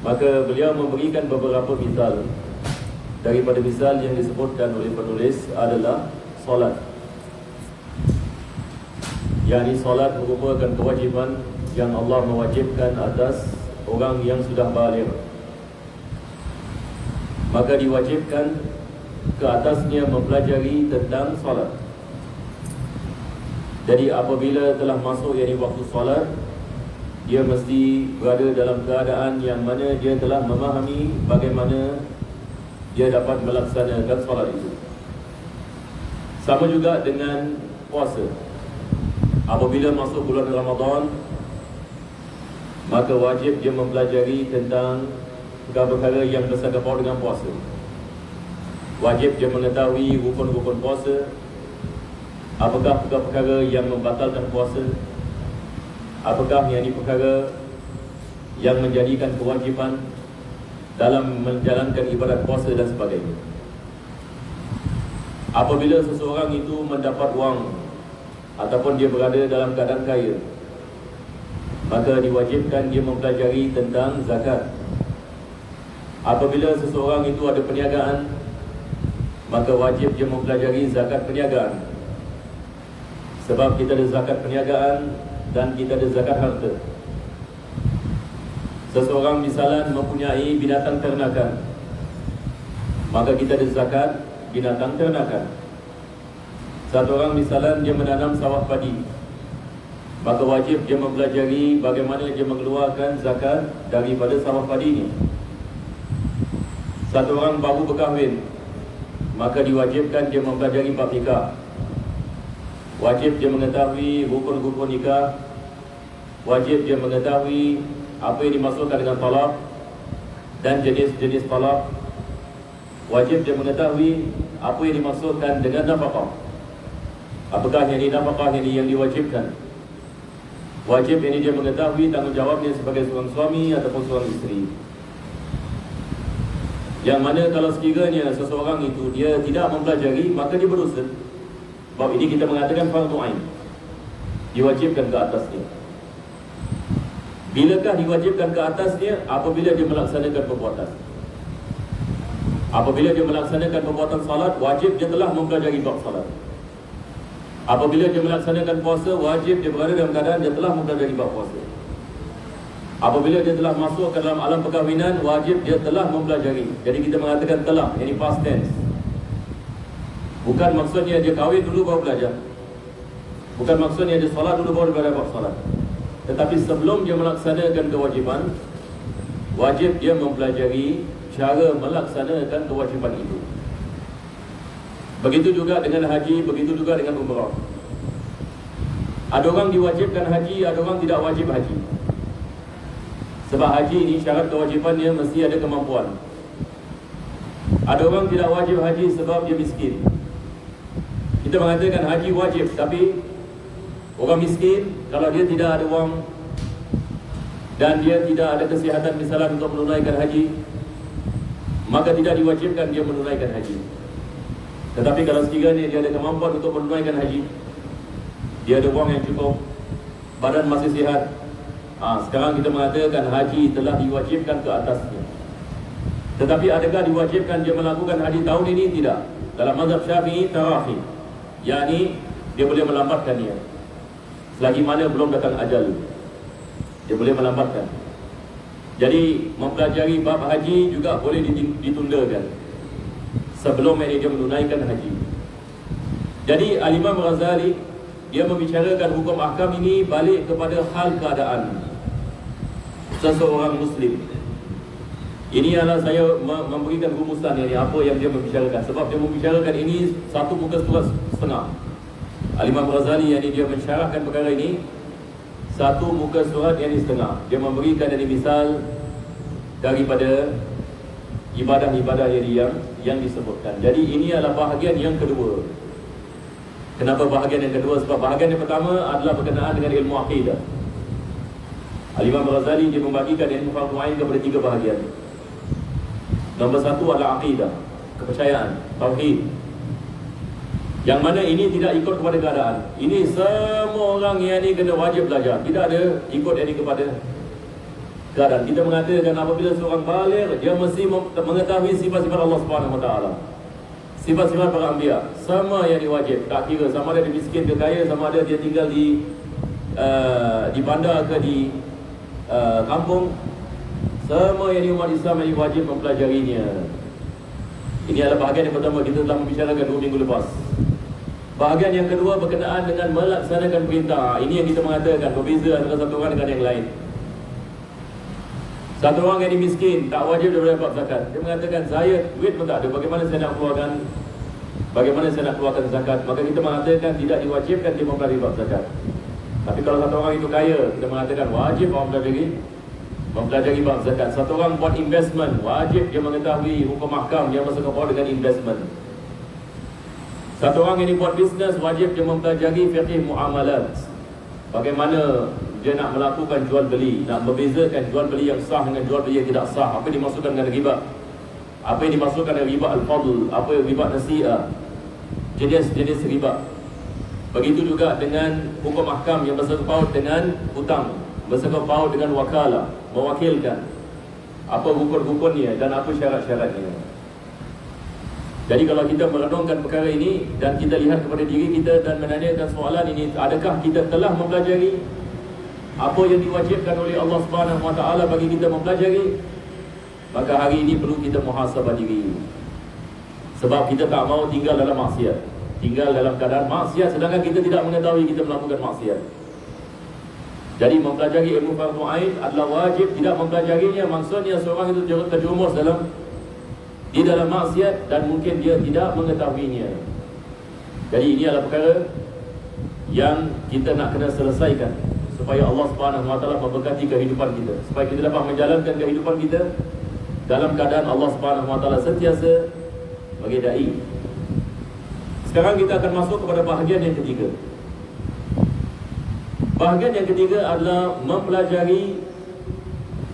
Maka beliau memberikan beberapa misal. Daripada misal yang disebutkan oleh penulis adalah solat. Yakni solat merupakan kewajipan yang Allah mewajibkan atas orang yang sudah baligh. Maka diwajibkan ke atasnya mempelajari tentang solat. Jadi apabila telah masuk yakni waktu solat, dia mesti berada dalam keadaan yang mana dia telah memahami bagaimana dia dapat melaksanakan solat itu. Sama juga dengan puasa. Apabila masuk bulan Ramadan, maka wajib dia mempelajari tentang perkara-perkara yang bersangkut paut dengan puasa. Wajib dia mengetahui rukun-rukun puasa, apakah perkara-perkara yang membatalkan puasa, apakah yang perkara yang menjadikan kewajipan dalam menjalankan ibadat puasa dan sebagainya. Apabila seseorang itu mendapat wang ataupun dia berada dalam keadaan kaya, maka diwajibkan dia mempelajari tentang zakat. Apabila seseorang itu ada perniagaan, maka wajib dia mempelajari zakat perniagaan. Sebab kita ada zakat perniagaan dan kita ada zakat harta. Seseorang misalnya mempunyai binatang ternakan, maka kita ada zakat binatang ternakan. Satu orang misalnya dia menanam sawah padi, maka wajib dia mempelajari bagaimana dia mengeluarkan zakat daripada sawah padinya. Satu orang baru berkahwin, maka diwajibkan dia mempelajari bab nikah. Wajib dia mengetahui rukun-rukun nikah. Wajib dia mengetahui apa yang dimaksudkan dengan talak dan jenis-jenis talak. Wajib dia mengetahui apa yang dimaksudkan dengan nafkah. Apakah yang nafkah yang diwajibkan. Wajib ini dia mengetahui tanggungjawabnya sebagai seorang suami ataupun seorang isteri. Yang mana kalau sekiranya seseorang itu dia tidak mempelajari, maka dia berdosa. Sebab ini kita mengatakan fardu ain, diwajibkan ke atasnya. Bilakah diwajibkan ke atasnya? Apabila dia melaksanakan perbuatan. Apabila dia melaksanakan perbuatan salat, wajib dia telah mempelajari bab salat. Apabila dia melaksanakan puasa, wajib dia berada dalam keadaan dia telah mempelajari bab puasa. Apabila dia telah masuk ke dalam alam perkahwinan, wajib dia telah mempelajari. Jadi kita mengatakan telah, ini past tense. Bukan maksudnya dia kahwin dulu baru belajar. Bukan maksudnya dia solat dulu baru belajar bab solat. Tetapi sebelum dia melaksanakan kewajipan, wajib dia mempelajari cara melaksanakan kewajipan itu. Begitu juga dengan haji, begitu juga dengan umrah. Ada orang diwajibkan haji, ada orang tidak wajib haji. Sebab haji ini syarat kewajipannya mesti ada kemampuan. Ada orang tidak wajib haji sebab dia miskin. Kita mengatakan haji wajib, tapi orang miskin, kalau dia tidak ada wang dan dia tidak ada kesihatan misalnya untuk menunaikan haji, maka tidak diwajibkan dia menunaikan haji. Tetapi kalau sekiranya dia ada kemampuan untuk menunaikan haji, dia ada wang yang cukup, badan masih sihat, sekarang kita mengatakan haji telah diwajibkan ke atasnya. Tetapi adakah diwajibkan dia melakukan haji tahun ini? Tidak. Dalam mazhab Syafi'i tarahi, yakni dia boleh melambatkannya selagi mana belum datang ajal. Dia boleh melambatkan. Jadi mempelajari bab haji juga boleh ditundakan sebelum dia menunaikan haji. Jadi Al-Imam Ghazali dia membicarakan hukum ahkam ini balik kepada hal keadaan seseorang Muslim. Ini adalah saya memberikan rumusan ini apa yang dia membicarakan. Sebab dia membicarakan ini satu muka surat setengah. Al-Imam Ghazali yang dia mensyarahkan perkara ini satu muka surat yang setengah. Dia memberikan ini misal daripada ibadah-ibadah yang disebutkan. Jadi ini adalah bahagian yang kedua. Kenapa bahagian yang kedua? Sebab bahagian yang pertama adalah berkenaan dengan ilmu akidah. Al-Imam Ghazali dia membagikan ilmu fardu ain kepada tiga bahagian. Nombor satu adalah akidah, kepercayaan, tauhid. Yang mana ini tidak ikut kepada keadaan. Ini semua orang yang ini kena wajib belajar. Tidak ada ikut ini kepada Sekarang kita mengatakan apabila seorang baligh, dia mesti mengetahui sifat-sifat Allah Subhanahu Wa Taala, sifat-sifat para anbiya, sama yang diwajib. Tak kira sama ada dia miskin ke kaya, sama ada dia tinggal di bandar ke di kampung, semua yang di umat Islam yang wajib mempelajarinya. Ini adalah bahagian yang pertama kita telah membicarakan 2 minggu lepas. Bahagian yang kedua berkenaan dengan melaksanakan perintah. Ini yang kita mengatakan berbeza antara satu orang dengan yang lain. Satu orang yang miskin tak wajib dia dapat zakat. Dia mengatakan saya duit pun tak ada, bagaimana saya nak keluarkan zakat? Maka kita mengatakan tidak diwajibkan dia mempelajari bab zakat. Tapi kalau satu orang itu kaya, kita mengatakan wajib orang mempelajari bab zakat. Satu orang buat investment, wajib dia mengetahui hukum ahkam yang bersangkut paut dengan investment. Satu orang ini buat bisnes, wajib dia mempelajari fiqh muamalat. Bagaimana dia nak melakukan jual beli, nak membezakan jual beli yang sah dengan jual beli yang tidak sah. Apa yang dimaksudkan dengan riba? Apa yang dimaksudkan dengan riba al-fadl? Apa yang riba nasi'ah? Jenis riba. Begitu juga dengan hukum ahkam yang bersangkut paut dengan hutang, bersangkut paut dengan wakalah, mewakilkan. Apa rukun-rukunnya dan apa syarat-syaratnya. Jadi kalau kita merenungkan perkara ini dan kita lihat kepada diri kita dan menanyakan soalan ini, adakah kita telah mempelajari apa yang diwajibkan oleh Allah Subhanahu Wa Taala bagi kita mempelajari? Maka hari ini perlu kita muhasabah diri. Sebab kita tak mau tinggal dalam maksiat, tinggal dalam keadaan maksiat sedangkan kita tidak mengetahui kita melakukan maksiat. Jadi mempelajari ilmu fardu ain adalah wajib. Tidak mempelajarinya maksudnya seorang itu terjerumus di dalam maksiat dan mungkin dia tidak mengetahuinya. Jadi ini adalah perkara yang kita nak kena selesaikan supaya Allah Subhanahu Wa Taala memberkati kehidupan kita, supaya kita dapat menjalankan kehidupan kita dalam keadaan Allah Subhanahu Wa Taala sentiasa sebagai dai. Sekarang kita akan masuk kepada bahagian yang ketiga. Bahagian yang ketiga adalah mempelajari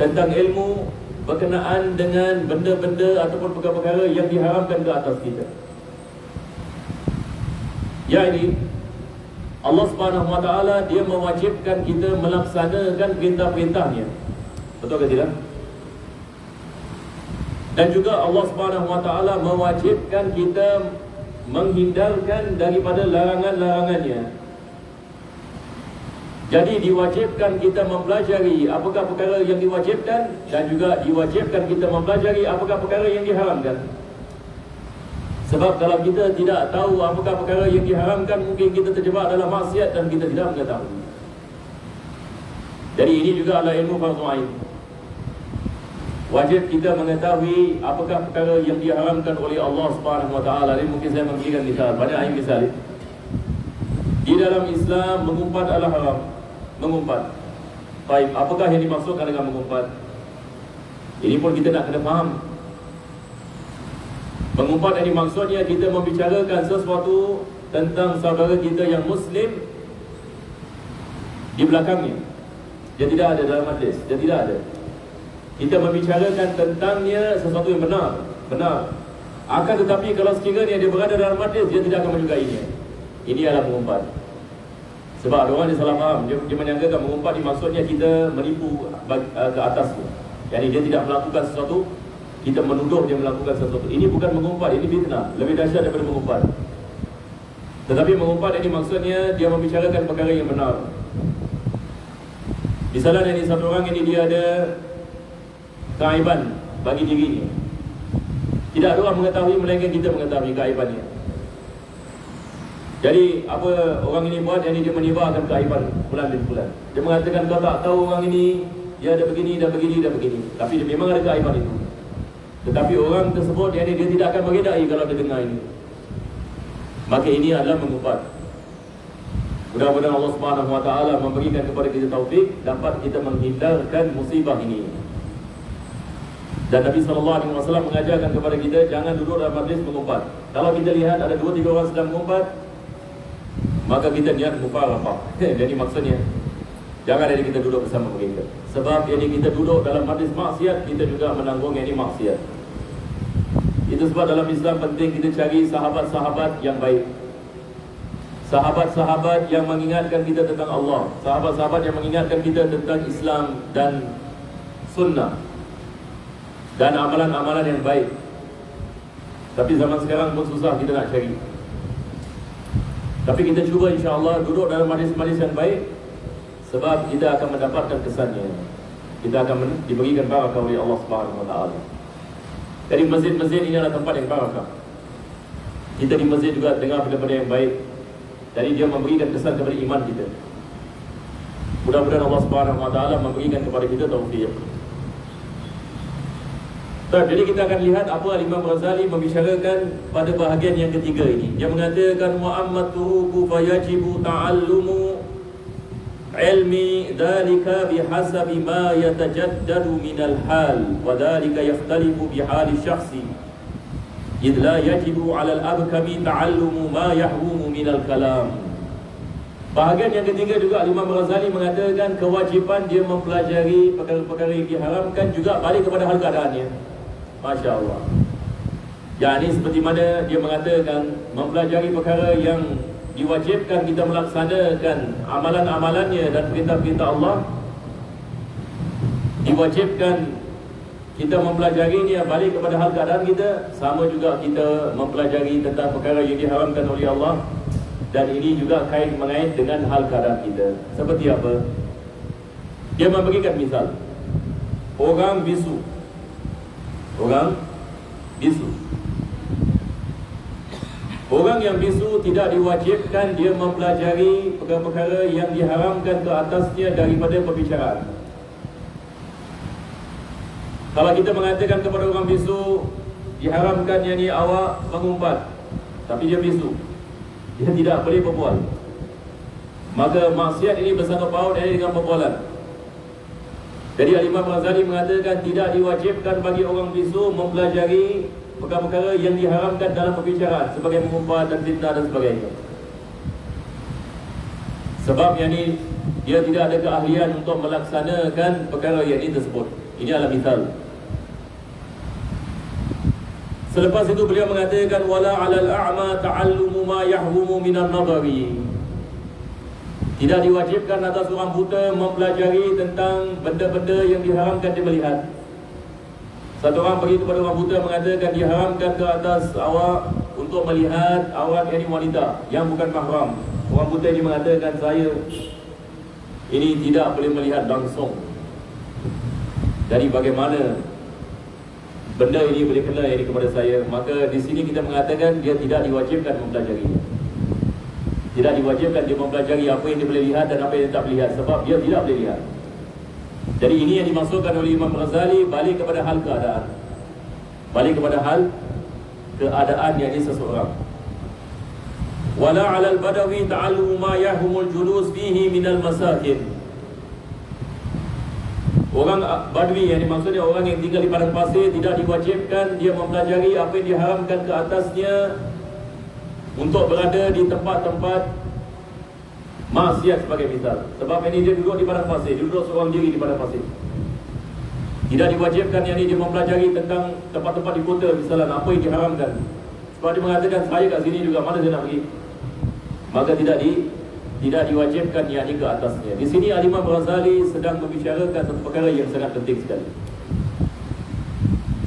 tentang ilmu berkenaan dengan benda-benda ataupun perkara-perkara yang diharamkan ke atas kita. Ya, ini Allah Subhanahu Wa Taala dia mewajibkan kita melaksanakan perintah-perintahnya. Betul ke tidak? Dan juga Allah Subhanahu Wa Taala mewajibkan kita menghindarkan daripada larangan-larangannya. Jadi diwajibkan kita mempelajari apakah perkara yang diwajibkan dan juga diwajibkan kita mempelajari apakah perkara yang diharamkan. Sebab kalau kita tidak tahu apakah perkara yang diharamkan, mungkin kita terjebak dalam maksiat dan kita tidak mengetahui. Jadi ini juga adalah ilmu fardu ain. Wajib kita mengetahui apakah perkara yang diharamkan oleh Allah Subhanahu Wa Taala. Ini mungkin saya memberikan misal, banyak misal. Di dalam Islam mengumpat adalah haram. Mengumpat. Baik, apakah yang dimaksudkan dengan mengumpat? Ini pun kita nak kena faham. Mengumpat ini maksudnya kita membicarakan sesuatu tentang saudara kita yang Muslim di belakangnya. Dia tidak ada dalam majlis, dia tidak ada. Kita membicarakan tentangnya sesuatu yang benar. Akan tetapi kalau sekiranya dia berada dalam majlis, dia tidak akan menyukainya. Ini adalah mengumpat. Sebab ada orang dia salah faham. Dia menyangkakan mengumpat ini maksudnya kita menipu ke atas tu. Jadi dia tidak melakukan sesuatu, kita menuduh dia melakukan sesuatu. Ini bukan mengumpat, ini fitnah. Lebih dahsyat daripada mengumpat. Tetapi mengumpat ini maksudnya dia membicarakan perkara yang benar. Misalnya ini satu orang ini dia ada keaiban bagi dirinya. Tidak ada orang mengetahui melainkan kita mengetahui keaibannya. Jadi apa orang ini buat, yang ini dia menyebarkan keaiban fulan bin fulan. Dia mengatakan kau tak tahu orang ini dia ada begini dan begini dan begini. Tapi dia memang ada keaiban itu. Tetapi orang tersebut yang ini dia tidak akan meredai kalau dia dengar ini. Maka ini adalah mengumpat. Mudah-mudahan Allah Subhanahu Wa Taala memberikan kepada kita taufik dapat kita menghindarkan musibah ini. Dan Nabi SAW mengajarkan kepada kita jangan duduk dalam majlis mengumpat. Kalau kita lihat ada 2-3 orang sedang mengumpat, maka kita niat mufaraqah. Jadi maksudnya jangan ada kita duduk bersama mereka. Sebab ini kita duduk dalam majlis maksiat, kita juga menanggung yang ini maksiat. Itu sebab dalam Islam penting kita cari sahabat-sahabat yang baik. Sahabat-sahabat yang mengingatkan kita tentang Allah. Sahabat-sahabat yang mengingatkan kita tentang Islam dan sunnah dan amalan-amalan yang baik. Tapi zaman sekarang pun susah kita nak cari. Tapi kita cuba insya-Allah duduk dalam majlis-majlis yang baik, sebab kita akan mendapatkan kesannya. Kita akan diberikan barakah oleh Allah Subhanahu wa taala. Jadi masjid-masjid ini adalah tempat yang barakah. Kita di masjid juga dengar benda-benda yang baik. Jadi dia memberikan kesan kepada iman kita. Mudah-mudahan Allah Subhanahu wa taala memberikan kepada kita taufik. Jadi kita akan lihat apa Imam Ghazali membicarakan pada bahagian yang ketiga ini. Dia mengatakan wa ammatuhu fayajibu ta'allumu ilmi dhalika bihasabi ma yatajaddadu minal hal wa dhalika yakhtalifu bihali syakhsi idh la yajibu 'ala al-abkami ta'allumu ma yahrumu minal kalam. Bahagian yang ketiga juga Imam Ghazali mengatakan kewajipan dia mempelajari perkara-perkara yang diharamkan juga balik kepada hal keadaannya. Masya Allah. Jadi seperti mana dia mengatakan mempelajari perkara yang diwajibkan kita melaksanakan amalan-amalannya dan perintah-perintah Allah, diwajibkan kita mempelajarinya balik kepada hal keadaan kita. Sama juga kita mempelajari tentang perkara yang diharamkan oleh Allah, dan ini juga mengait dengan hal keadaan kita. Seperti apa? Dia memberikan misal orang bisu. Orang yang bisu tidak diwajibkan dia mempelajari perkara-perkara yang diharamkan ke atasnya daripada perbicaraan. Kalau kita mengatakan kepada orang bisu diharamkan yakni awak mengumpat, tapi dia bisu, dia tidak boleh berbual, maka maksiat ini bersangkut paut dengan perbualan. Jadi Imam Ghazali mengatakan tidak diwajibkan bagi orang bisu mempelajari perkara-perkara yang diharamkan dalam perbicaraan sebagai mengumpat dan fitnah dan sebagainya. Sebab yang ini dia tidak ada keahlian untuk melaksanakan perkara yang ini tersebut. Ini adalah misal. Selepas itu beliau mengatakan wala 'alal a'ma ta'allumu ma yahrumu minan nadari. Tidak diwajibkan atas orang buta mempelajari tentang benda-benda yang diharamkan dia melihat. Satu orang pergi kepada orang buta mengatakan diharamkan ke atas awak untuk melihat aurat yakni wanita yang bukan mahram. Orang buta ini mengatakan saya ini tidak boleh melihat langsung. Dari bagaimana benda ini boleh kena yakni kepada saya? Maka di sini kita mengatakan dia tidak diwajibkan mempelajarinya. Tidak diwajibkan dia mempelajari apa yang dia boleh lihat dan apa yang dia tak boleh lihat, sebab dia tidak boleh lihat. Jadi ini yang dimaksudkan oleh Imam Ghazali balik kepada hal keadaan. Balik kepada hal keadaan yang ini seseorang. Wala 'alal badawi ta'allumu ma yahumul julus fihi minal masakin. Orang badwi yang dimaksudnya orang yang tinggal di padang pasir tidak diwajibkan dia mempelajari apa yang diharamkan ke atasnya untuk berada di tempat-tempat maksiat sebagai misal. Sebab ini dia duduk di padang pasir, dia duduk seorang diri di padang pasir. Tidak diwajibkan yang ini dia mempelajari tentang tempat-tempat di kota misalnya apa yang diharamkan. Sebab dia mengatakan saya kat sini juga, mana saya nak pergi? Maka tidak diwajibkan yang ini ke atasnya. Di sini Imam Ghazali sedang membicarakan satu perkara yang sangat penting sekali.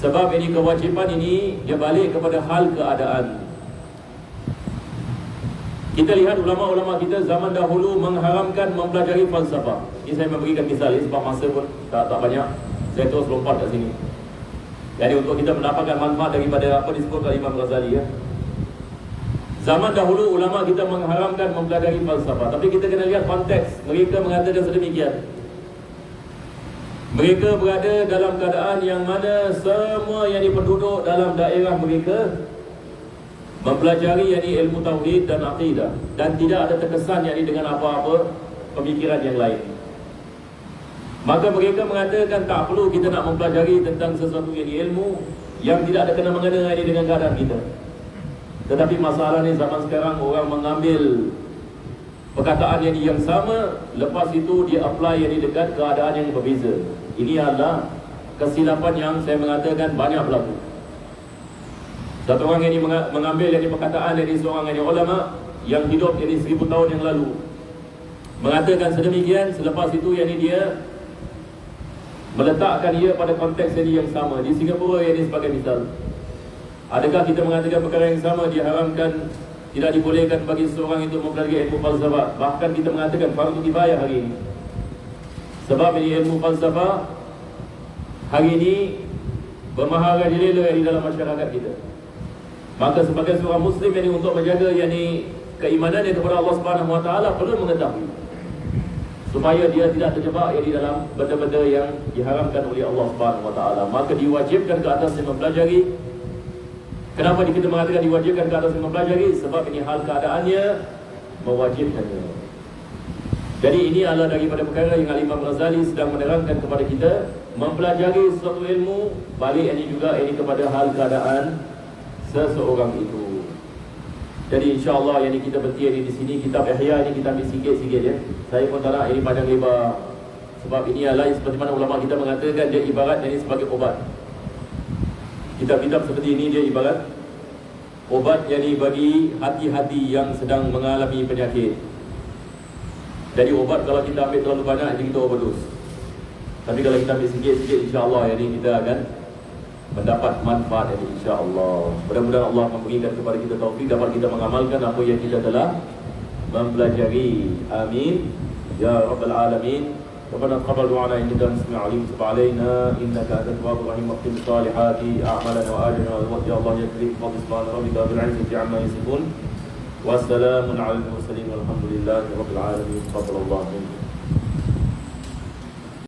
Sebab ini kewajipan ini dia balik kepada hal keadaan. Kita lihat ulama-ulama kita zaman dahulu mengharamkan mempelajari falsafah. Ini saya memberikan misal sebab masa pun tak banyak. Saya terus lompat kat sini. Jadi untuk kita mendapatkan manfaat daripada apa disebut oleh Imam Ghazali ya. Zaman dahulu ulama kita mengharamkan mempelajari falsafah, tapi kita kena lihat konteks. Mereka mengatakan sedemikian. Mereka berada dalam keadaan yang mana semua yang penduduk dalam daerah mereka mempelajari yakni ilmu tauhid dan akidah, dan tidak ada terkesan yakni dengan apa-apa pemikiran yang lain. Maka mereka mengatakan tak perlu kita nak mempelajari tentang sesuatu yakni ilmu yang tidak ada kena-mengena yakni dengan keadaan kita. Tetapi masalah ni zaman sekarang orang mengambil perkataan yang sama, lepas itu dia apply yakni dekat keadaan yang berbeza. Ini adalah kesilapan yang saya mengatakan banyak berlaku. Satu orang ini mengambil dari perkataan dari seorang yang ulama yang hidup dari 1000 tahun yang lalu, mengatakan sedemikian. Selepas itu yang ini dia meletakkan ia pada konteks yang sama. Di Singapura ini sebagai misal, adakah kita mengatakan perkara yang sama diharamkan, tidak dibolehkan bagi seorang itu mempelajari ilmu falsafah? Bahkan kita mengatakan fardu kifayah hari ini. Sebab ini ilmu falsafah hari ini bermaharajalela di dalam masyarakat kita. Maka sebagai seorang Muslim ini untuk menjaga keimanannya kepada Allah Subhanahu Wa Taala perlu mengetahui, supaya dia tidak terjebak di dalam benda-benda yang diharamkan oleh Allah Subhanahu Wa Taala. Maka diwajibkan ke atasnya mempelajari. Kenapa kita mengatakan diwajibkan ke atasnya mempelajari? Sebab ini hal keadaannya mewajibkannya. Jadi ini adalah daripada perkara yang Imam Ghazali sedang menerangkan kepada kita, mempelajari suatu ilmu, balik ini juga ini kepada hal keadaan seseorang itu. Jadi insya-Allah yang kita berhenti di sini, kitab Ihya ini kita ambil sikit-sikit ya. Saya pun tak nak ini panjang lebar. Sebab ini adalah seperti mana ulama kita mengatakan, dia ibarat ini sebagai obat. Kitab-kitab seperti ini dia ibarat obat yang bagi hati-hati yang sedang mengalami penyakit. Jadi obat kalau kita ambil terlalu banyak, jadi kita overdose. Tapi kalau kita ambil sikit-sikit, insya-Allah ini kita akan mendapat manfaat ini, insya-Allah. Mudah-mudahan Allah memberikan kepada kita taufik dapat kita mengamalkan apa yang kita telah mempelajari. Amin ya rabbal alamin. ربنا تقبل دعاءنا انك انت السميع العليم وتب علينا انك انت التواب الرحيم واختم بالصالحات اعمالنا واجرنا يا الله يا كريم فضل سبحان ربك رب العزه عما يصفون والسلام على المرسلين والحمد لله رب العالمين. تفضل الله منكم.